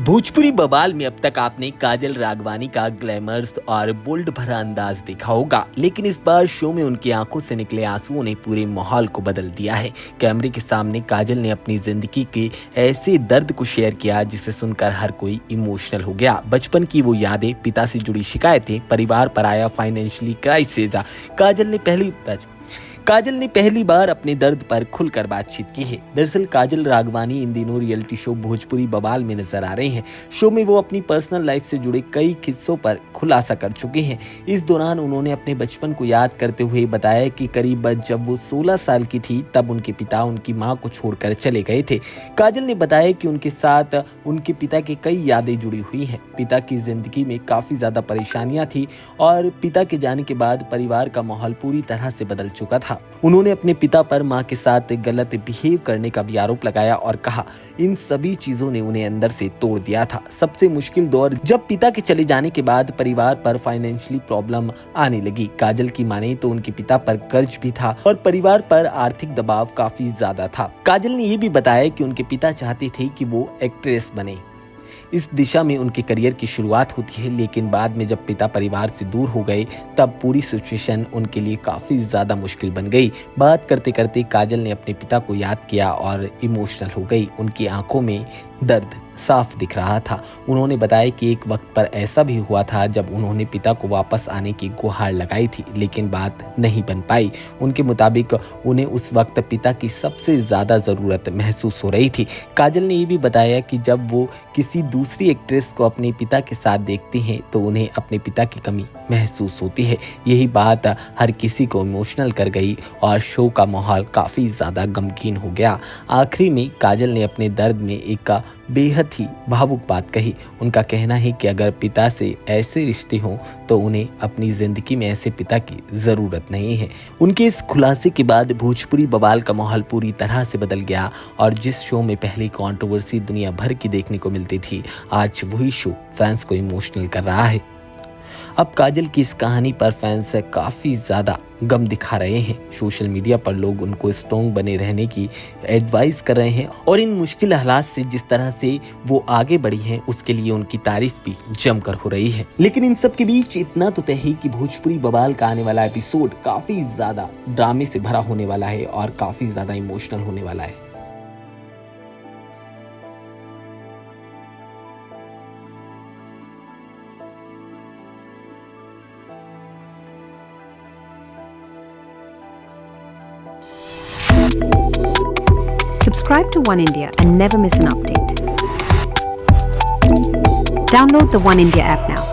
भोजपुरी बवाल में अब तक आपने काजल राघवानी का ग्लैमर्स और बोल्ड भरा अंदाज देखा होगा, लेकिन इस बार शो में उनकी आंखों से निकले आंसुओं ने पूरे माहौल को बदल दिया है। कैमरे के सामने काजल ने अपनी जिंदगी के ऐसे दर्द को शेयर किया जिसे सुनकर हर कोई इमोशनल हो गया। बचपन की वो यादें, पिता से जुड़ी शिकायतें, परिवार पर आया फाइनेंशियली क्राइसिस। काजल ने पहली बार अपने दर्द पर खुलकर बातचीत की है। दरअसल काजल राघवानी इन दिनों रियलिटी शो भोजपुरी बवाल में नजर आ रहे हैं। शो में वो अपनी पर्सनल लाइफ से जुड़े कई किस्सों पर खुलासा कर चुके हैं। इस दौरान उन्होंने अपने बचपन को याद करते हुए बताया कि करीब जब वो 16 साल की थी तब उनके पिता उनकी मां को छोड़कर चले गए थे। काजल ने बताया कि उनके साथ उनके पिता की कई यादें जुड़ी हुई हैं। पिता की जिंदगी में काफी ज्यादा परेशानियां थी और पिता के जाने के बाद परिवार का माहौल पूरी तरह से बदल चुका था। उन्होंने अपने पिता पर मां के साथ गलत बिहेव करने का भी आरोप लगाया और कहा इन सभी चीजों ने उन्हें अंदर से तोड़ दिया था। सबसे मुश्किल दौर जब पिता के चले जाने के बाद परिवार पर फाइनेंशियली प्रॉब्लम आने लगी। काजल की माने तो उनके पिता पर कर्ज भी था और परिवार पर आर्थिक दबाव काफी ज्यादा था। काजल ने यह भी बताया कि उनके पिता चाहते थे कि वो एक्ट्रेस बने। इस दिशा में उनके करियर की शुरुआत होती है, लेकिन बाद में जब पिता परिवार से दूर हो गए तब पूरी सिचुएशन उनके लिए काफी ज्यादा मुश्किल बन गई। बात करते करते काजल ने अपने पिता को याद किया और इमोशनल हो गई। उनकी आंखों में दर्द साफ दिख रहा था। उन्होंने बताया कि एक वक्त पर ऐसा भी हुआ था जब उन्होंने पिता को वापस आने की गुहार लगाई थी, लेकिन बात नहीं बन पाई। उनके मुताबिक उन्हें उस वक्त पिता की सबसे ज्यादा जरूरत महसूस हो रही थी। काजल ने ये भी बताया कि जब वो किसी दूसरी एक्ट्रेस को अपने पिता के साथ देखती हैं तो उन्हें अपने पिता की कमी महसूस होती है। यही बात हर किसी को इमोशनल कर गई और शो का माहौल काफी ज्यादा गमगीन हो गया। आखिरी में काजल ने अपने दर्द में एक बेहद ही भावुक बात कही। उनका कहना है कि अगर पिता से ऐसे रिश्ते हों तो उन्हें अपनी जिंदगी में ऐसे पिता की जरूरत नहीं है। उनके इस खुलासे के बाद भोजपुरी बवाल का माहौल पूरी तरह से बदल गया और जिस शो में पहले कंट्रोवर्सी दुनिया भर की देखने को मिलती थी, आज वही शो फैंस को इमोशनल कर रहा है। अब काजल की इस कहानी पर फैंस काफी ज्यादा गम दिखा रहे हैं। सोशल मीडिया पर लोग उनको स्ट्रॉन्ग बने रहने की एडवाइस कर रहे हैं और इन मुश्किल हालात से जिस तरह से वो आगे बढ़ी हैं उसके लिए उनकी तारीफ भी जमकर हो रही है। लेकिन इन सब के बीच इतना तो तय है कि भोजपुरी बवाल का आने वाला एपिसोड काफी ज्यादा ड्रामे से भरा होने वाला है और काफी ज्यादा इमोशनल होने वाला है। Subscribe to One India and never miss an update. Download the One India app now.